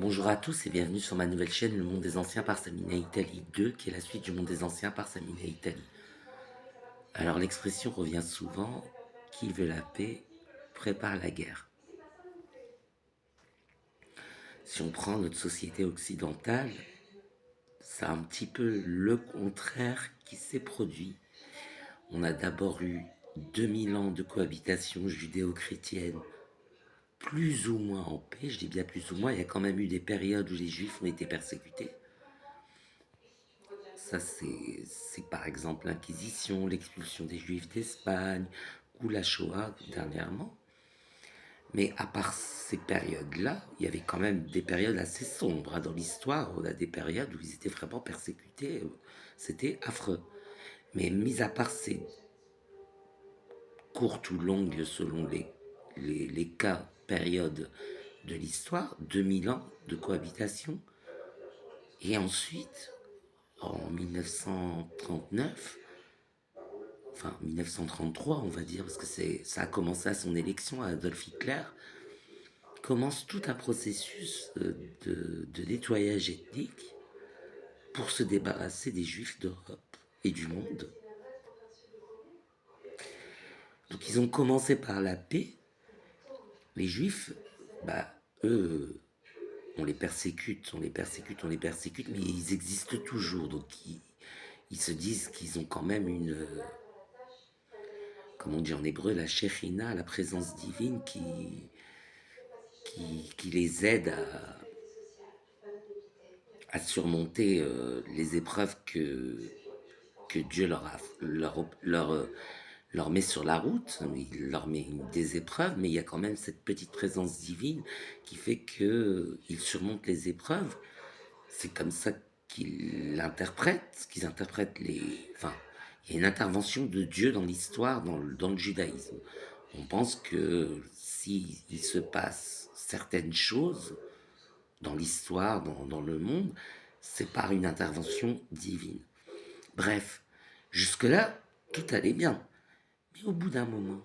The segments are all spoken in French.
Bonjour à tous et bienvenue sur ma nouvelle chaîne Le Monde des Anciens par Samina Italie 2, qui est la suite du Monde des Anciens par Samina Italie. Alors l'expression revient souvent, qui veut la paix prépare la guerre. Si on prend notre société occidentale, c'est un petit peu le contraire qui s'est produit. On a d'abord eu 2000 ans de cohabitation judéo-chrétienne, plus ou moins en paix, je dis bien plus ou moins, il y a quand même eu des périodes où les juifs ont été persécutés. Ça, c'est par exemple l'Inquisition, l'expulsion des Juifs d'Espagne ou la Shoah dernièrement. Mais à part ces périodes-là, il y avait quand même des périodes assez sombres. Dans l'histoire, on a des périodes où ils étaient vraiment persécutés. C'était affreux. Mais mis à part ces courtes ou longues, selon les cas, périodes de l'histoire, 2000 ans de cohabitation, et ensuite, en 1939, enfin 1933 on va dire, parce que ça a commencé à son élection à Adolf Hitler, commence tout un processus de nettoyage ethnique pour se débarrasser des juifs d'Europe et du monde. Donc ils ont commencé par la paix. Les juifs, bah eux, on les persécute, on les persécute, on les persécute, mais ils existent toujours. Donc ils se disent qu'ils ont quand même une, comme on dit en hébreu, la Shekhinah, la présence divine qui les aide à surmonter les épreuves que Dieu leur met sur la route. Il leur met des épreuves, mais il y a quand même cette petite présence divine qui fait qu'ils surmontent les épreuves. C'est comme ça qu'ils interprètent les... Enfin, il y a une intervention de Dieu dans l'histoire, dans le judaïsme. On pense que s'il se passe certaines choses dans l'histoire, dans le monde, c'est par une intervention divine. Bref, jusque-là, tout allait bien. Mais au bout d'un moment,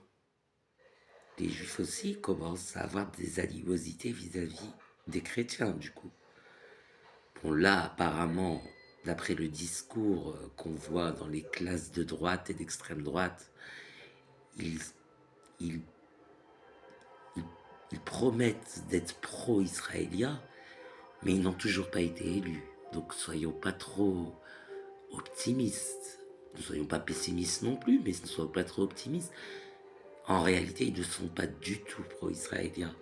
les juifs aussi commencent à avoir des animosités vis-à-vis des chrétiens, du coup. Bon, là, apparemment, d'après le discours qu'on voit dans les classes de droite et d'extrême droite, ils, ils, ils, ils promettent d'être pro-israéliens, mais ils n'ont toujours pas été élus. Donc soyons pas trop optimistes. Ne soyons pas pessimistes non plus, mais ne soyons pas trop optimistes. En réalité, ils ne sont pas du tout pro-israéliens.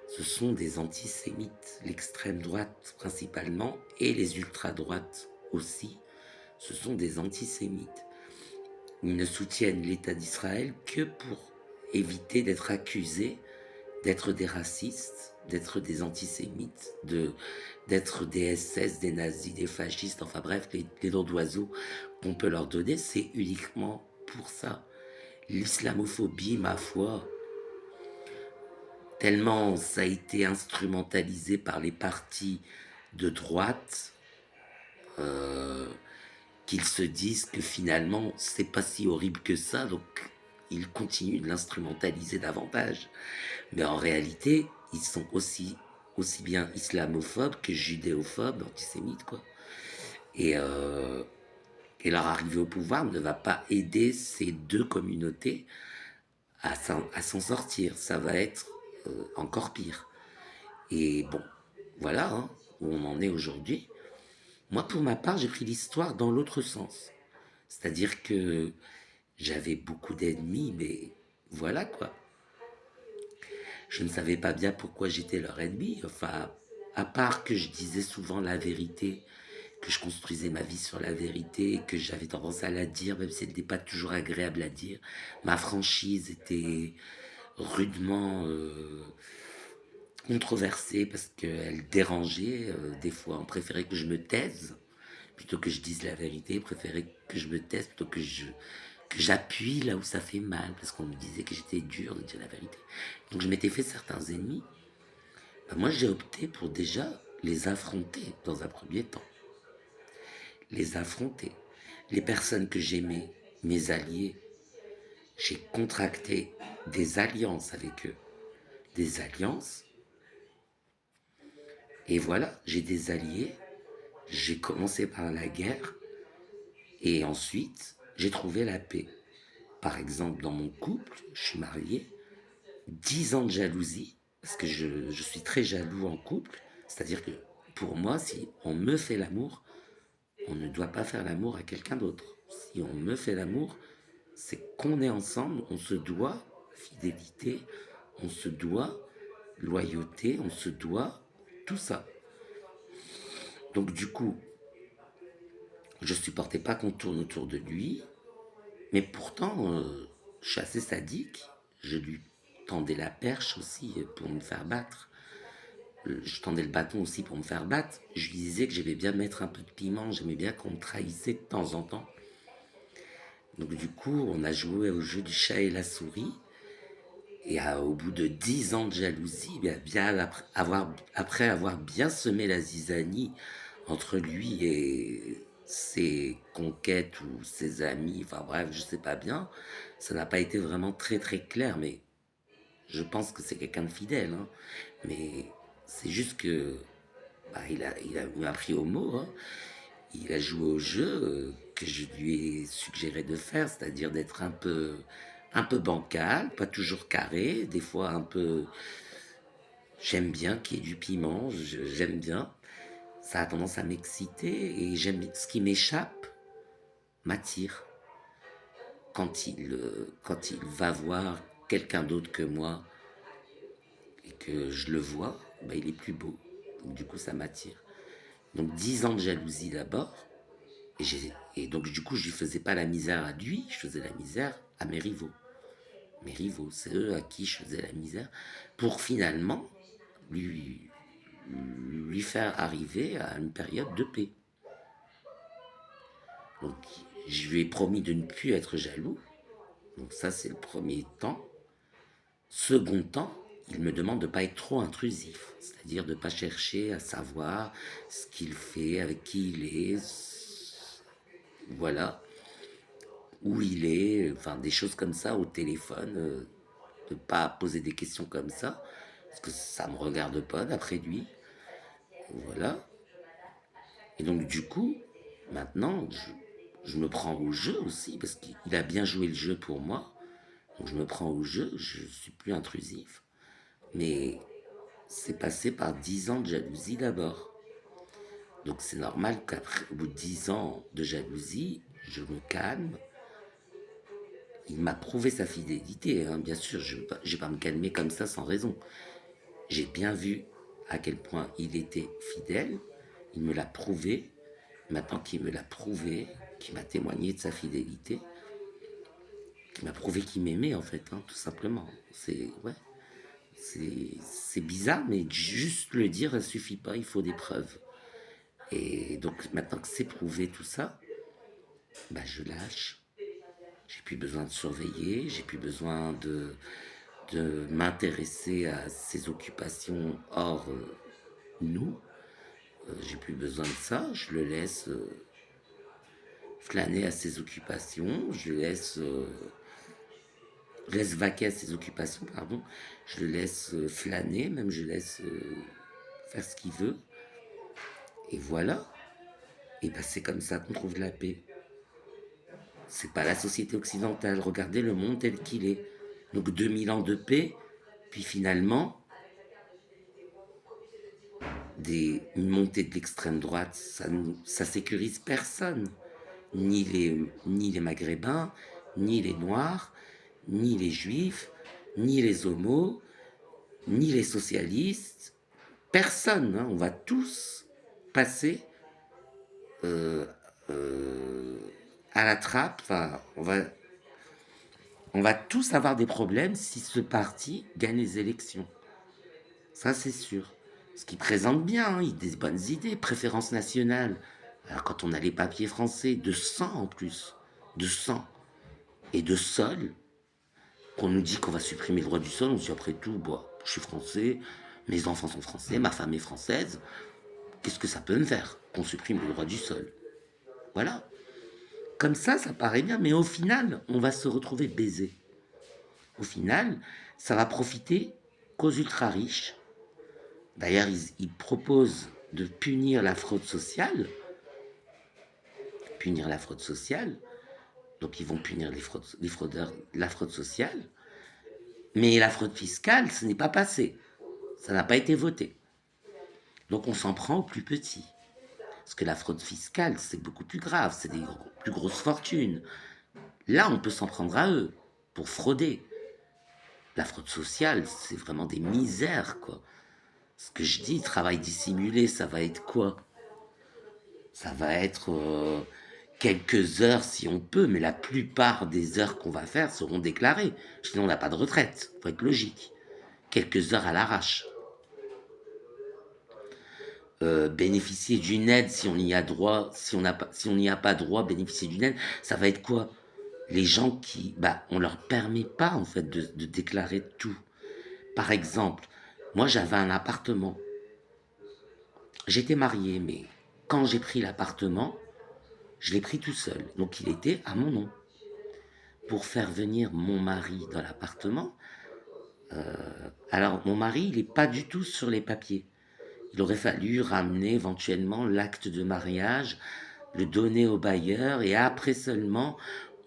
Ce sont des antisémites, l'extrême droite principalement, et les ultra-droites aussi. Ce sont des antisémites. Ils ne soutiennent l'État d'Israël que pour éviter d'être accusés d'être des racistes, d'être des antisémites, d'être des SS, des nazis, des fascistes, enfin bref, les noms d'oiseaux qu'on peut leur donner, c'est uniquement pour ça. L'islamophobie, ma foi, tellement ça a été instrumentalisé par les partis de droite qu'ils se disent que finalement c'est pas si horrible que ça, donc ils continuent de l'instrumentaliser davantage. Mais en réalité, ils sont aussi bien islamophobes que judéophobes, antisémites, quoi. Et, euh, et leur arrivée au pouvoir ne va pas aider ces deux communautés à s'en sortir. Ça va être encore pire. Et bon, voilà hein, où on en est aujourd'hui. Moi, pour ma part, j'ai pris l'histoire dans l'autre sens. C'est-à-dire que j'avais beaucoup d'ennemis, mais voilà quoi. Je ne savais pas bien pourquoi j'étais leur ennemi. Enfin, à part que je disais souvent la vérité, que je construisais ma vie sur la vérité, et que j'avais tendance à la dire, même si elle n'était pas toujours agréable à dire. Ma franchise était rudement controversée parce qu'elle dérangeait. Des fois, on préférait que je me taise plutôt que je dise la vérité, préférait que je me taise plutôt que j'appuie là où ça fait mal, parce qu'on me disait que j'étais dur de dire la vérité. Donc je m'étais fait certains ennemis. Ben, moi j'ai opté pour déjà les affronter dans un premier temps. Les affronter. Les personnes que j'aimais, mes alliés, j'ai contracté des alliances avec eux. Des alliances Et voilà, j'ai des alliés. J'ai commencé par la guerre et ensuite j'ai trouvé la paix. Par exemple, dans mon couple, je suis marié, 10 ans de jalousie, parce que je suis très jaloux en couple, c'est-à-dire que pour moi, si on me fait l'amour, on ne doit pas faire l'amour à quelqu'un d'autre. Si on me fait l'amour, c'est qu'on est ensemble, on se doit fidélité, on se doit loyauté, on se doit tout ça. Donc du coup, je supportais pas qu'on tourne autour de lui, mais pourtant, je suis assez sadique. Je lui tendais la perche aussi pour me faire battre. Je tendais le bâton aussi pour me faire battre. Je lui disais que j'aimais bien mettre un peu de piment, j'aimais bien qu'on me trahissait de temps en temps. Donc du coup, on a joué au jeu du chat et la souris. Et au bout de 10 ans de jalousie, après avoir bien semé la zizanie entre lui et ses conquêtes ou ses amis, enfin bref, je sais pas bien, ça n'a pas été vraiment très très clair, mais je pense que c'est quelqu'un de fidèle. Hein. Mais c'est juste que il m'a pris au mot. Hein. Il a joué au jeu que je lui ai suggéré de faire, c'est-à-dire d'être un peu bancal, pas toujours carré, des fois un peu. J'aime bien qu'il y ait du piment, j'aime bien. Ça a tendance à m'exciter et j'aime ce qui m'échappe m'attire. Quand il va voir quelqu'un d'autre que moi et que je le vois, bah, il est plus beau. Donc, du coup, ça m'attire. Donc 10 ans de jalousie d'abord. Et donc du coup, je lui faisais pas la misère à lui, je faisais la misère à mes rivaux. Mes rivaux, c'est eux à qui je faisais la misère pour finalement lui, lui faire arriver à une période de paix. Donc je lui ai promis de ne plus être jaloux. Donc ça, c'est le premier temps. Second temps, il me demande de ne pas être trop intrusif, c'est-à-dire de ne pas chercher à savoir ce qu'il fait, avec qui il est, voilà, où il est, enfin des choses comme ça au téléphone, de ne pas poser des questions comme ça, parce que ça ne me regarde pas d'après lui, voilà. Et donc du coup, maintenant, je me prends au jeu aussi, parce qu'il a bien joué le jeu pour moi, donc je me prends au jeu, je suis plus intrusif, mais c'est passé par 10 ans de jalousie d'abord. Donc c'est normal qu'après, au bout de 10 ans de jalousie, je me calme. Il m'a prouvé sa fidélité, hein, bien sûr, je ne vais pas me calmer comme ça sans raison. J'ai bien vu à quel point il était fidèle, il me l'a prouvé. Maintenant qu'il me l'a prouvé, qu'il m'a témoigné de sa fidélité, qu'il m'a prouvé qu'il m'aimait en fait, hein, tout simplement. C'est bizarre, mais juste le dire, ça suffit pas, il faut des preuves. Et donc maintenant que c'est prouvé tout ça, bah, je lâche. J'ai plus besoin de surveiller, j'ai plus besoin de m'intéresser à ses occupations hors nous. J'ai plus besoin de ça, je le laisse flâner à ses occupations, je laisse vaquer à ses occupations, pardon, je le laisse flâner, même je laisse faire ce qu'il veut, et voilà. Et ben c'est comme ça qu'on trouve la paix. C'est pas la société occidentale. Regardez le monde tel qu'il est. Donc 2000 ans de paix, puis finalement, une montée de l'extrême droite, ça sécurise personne. Ni les maghrébins, ni les noirs, ni les juifs, ni les homos, ni les socialistes. Personne. Hein, on va tous passer euh, euh, à la trappe. Enfin, on va tous avoir des problèmes si ce parti gagne les élections. Ça, c'est sûr. Ce qui présente bien, hein, il a des bonnes idées. Préférence nationale. Alors, quand on a les papiers français, de sang en plus, de sang et de sol, qu'on nous dit qu'on va supprimer le droit du sol, on se dit après tout, bon, je suis français, mes enfants sont français, ma femme est française, qu'est-ce que ça peut me faire qu'on supprime le droit du sol? Voilà. Comme ça paraît bien, mais au final, on va se retrouver baisé. Au final, ça va profiter qu'aux ultra riches, D'ailleurs, ils proposent de punir la fraude sociale. Punir la fraude sociale. Donc, ils vont punir les fraudeurs, la fraude sociale. Mais la fraude fiscale, ce n'est pas passé. Ça n'a pas été voté. Donc, on s'en prend aux plus petits. Parce que la fraude fiscale, c'est beaucoup plus grave. C'est des plus grosses fortunes. Là, on peut s'en prendre à eux pour frauder. La fraude sociale, c'est vraiment des misères, quoi. Ce que je dis, travail dissimulé, ça va être quoi? Ça va être quelques heures si on peut, mais la plupart des heures qu'on va faire seront déclarées. Sinon, on n'a pas de retraite. Faut être logique. Quelques heures à l'arrache. Bénéficier d'une aide si on y a droit, si on n'y a pas droit, bénéficier d'une aide, ça va être quoi? Les gens qui, on leur permet pas en fait de déclarer tout. Par exemple, moi j'avais un appartement. J'étais marié, mais quand j'ai pris l'appartement, je l'ai pris tout seul. Donc il était à mon nom. Pour faire venir mon mari dans l'appartement, alors mon mari, il n'est pas du tout sur les papiers. Il aurait fallu ramener éventuellement l'acte de mariage, le donner au bailleur, et après seulement,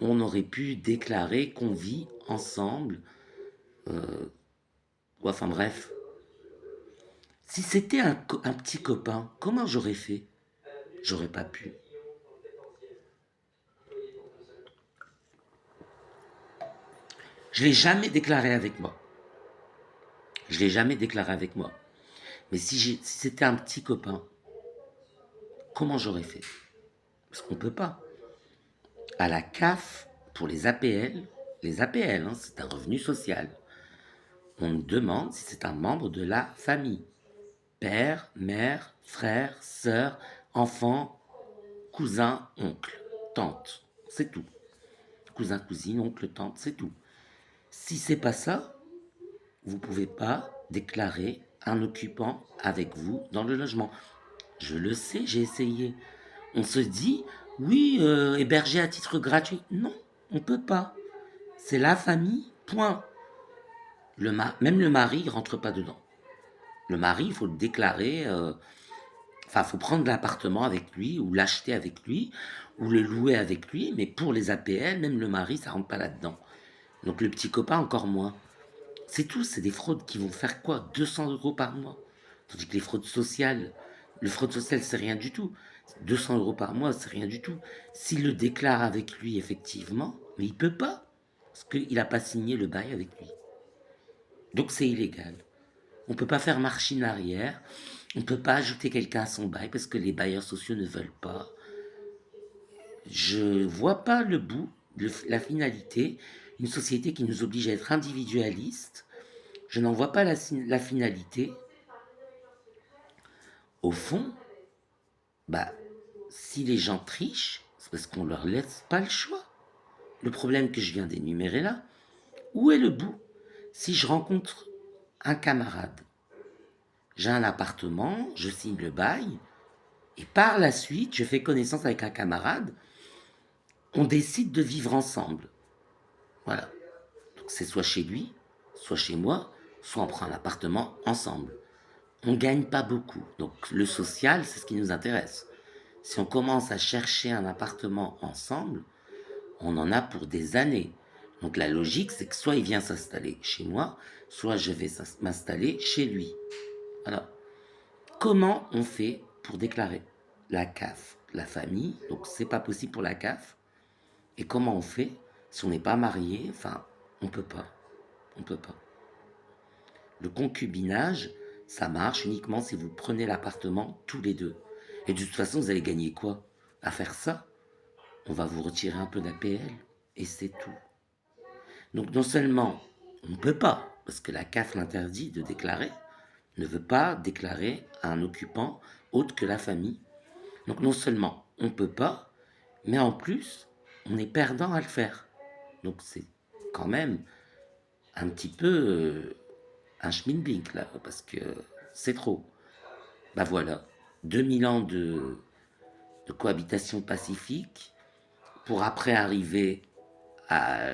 on aurait pu déclarer qu'on vit ensemble. Enfin bref. Si c'était un petit copain, comment j'aurais fait? J'aurais pas pu. Je l'ai jamais déclaré avec moi. Je l'ai jamais déclaré avec moi. Mais si c'était un petit copain, comment j'aurais fait? Parce qu'on peut pas. À la CAF, pour les APL, hein, c'est un revenu social. On demande si c'est un membre de la famille. Père, mère, frère, sœur, enfant, cousin, oncle, tante. C'est tout. Cousin, cousine, oncle, tante, c'est tout. Si c'est pas ça, vous pouvez pas déclarer un occupant avec vous dans le logement. Je le sais, j'ai essayé. On se dit, oui, héberger à titre gratuit. Non, on peut pas. C'est la famille, point. Même le mari ne rentre pas dedans. Le mari, il faut le déclarer. Enfin, il faut prendre l'appartement avec lui, ou l'acheter avec lui, ou le louer avec lui. Mais pour les APL, même le mari, ça rentre pas là-dedans. Donc le petit copain, encore moins. C'est tout, c'est des fraudes qui vont faire quoi? 200 € par mois. Tandis que les fraudes sociales, le fraude sociale, c'est rien du tout. 200 € par mois, c'est rien du tout. S'il le déclare avec lui, effectivement, mais il peut pas. Parce qu'il n'a pas signé le bail avec lui. Donc c'est illégal. On ne peut pas faire machine arrière. On ne peut pas ajouter quelqu'un à son bail parce que les bailleurs sociaux ne veulent pas. Je vois pas le bout, la finalité. Une société qui nous oblige à être individualiste. Je n'en vois pas la finalité. Au fond, bah, si les gens trichent, c'est parce qu'on leur laisse pas le choix. Le problème que je viens d'énumérer là, où est le bout? Si je rencontre un camarade, j'ai un appartement, je signe le bail, et par la suite, je fais connaissance avec un camarade, on décide de vivre ensemble. Voilà. Donc c'est soit chez lui, soit chez moi, soit on prend un appartement ensemble. On ne gagne pas beaucoup. Donc le social, c'est ce qui nous intéresse. Si on commence à chercher un appartement ensemble, on en a pour des années. Donc la logique, c'est que soit il vient s'installer chez moi, soit je vais m'installer chez lui. Voilà. Comment on fait pour déclarer la CAF, la famille? Donc c'est pas possible pour la CAF. Et comment on fait si on n'est pas marié? Enfin, on peut pas. On peut pas. Le concubinage, ça marche uniquement si vous prenez l'appartement tous les deux. Et de toute façon, vous allez gagner quoi à faire ça? On va vous retirer un peu d'APL et c'est tout. Donc non seulement on ne peut pas, parce que la CAF l'interdit de déclarer, ne veut pas déclarer à un occupant autre que la famille. Donc non seulement on ne peut pas, mais en plus, on est perdant à le faire. Donc c'est quand même un petit peu un schmilblick là, parce que c'est trop. Bah voilà, 2000 ans de cohabitation pacifique pour après arriver à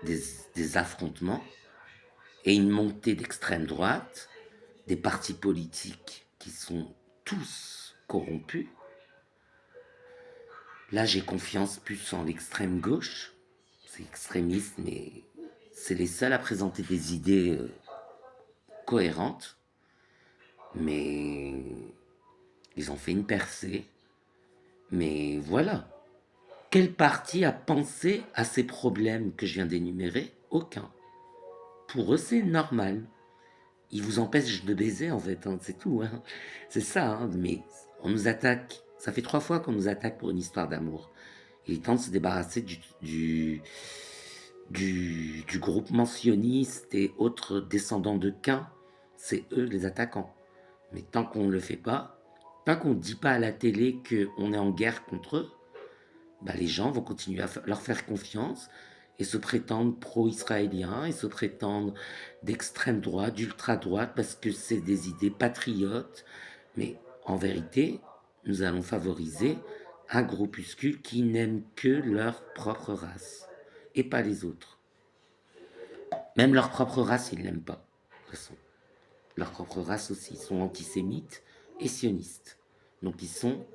des affrontements et une montée d'extrême droite des partis politiques qui sont tous corrompus. Là, j'ai confiance plus en l'extrême gauche. C'est extrémiste, mais c'est les seuls à présenter des idées cohérentes. Mais ils ont fait une percée. Mais voilà. Quel parti a pensé à ces problèmes que je viens d'énumérer? Aucun. Pour eux, c'est normal. Ils vous empêchent de baiser, en fait, hein, c'est tout. Hein. C'est ça, hein. Mais on nous attaque. Ça fait 3 fois qu'on nous attaque pour une histoire d'amour. Il est temps de se débarrasser du groupement sioniste et autres descendants de Cain. C'est eux les attaquants. Mais tant qu'on ne le fait pas, tant qu'on ne dit pas à la télé qu'on est en guerre contre eux, bah les gens vont continuer à leur faire confiance et se prétendre pro-israéliens et se prétendre d'extrême droite, d'ultra droite, parce que c'est des idées patriotes. Mais en vérité, nous allons favoriser un groupuscule qui n'aime que leur propre race et pas les autres. Même leur propre race, ils ne l'aiment pas. De toute façon, leur propre race aussi, ils sont antisémites et sionistes. Donc ils sont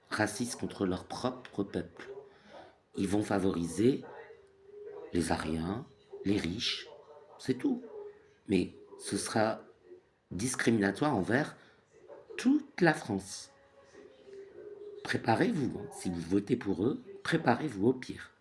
racistes contre leur propre peuple. Ils vont favoriser les Aryens, les riches, c'est tout. Mais ce sera discriminatoire envers toute la France. Préparez-vous, hein. Si vous votez pour eux, préparez-vous au pire.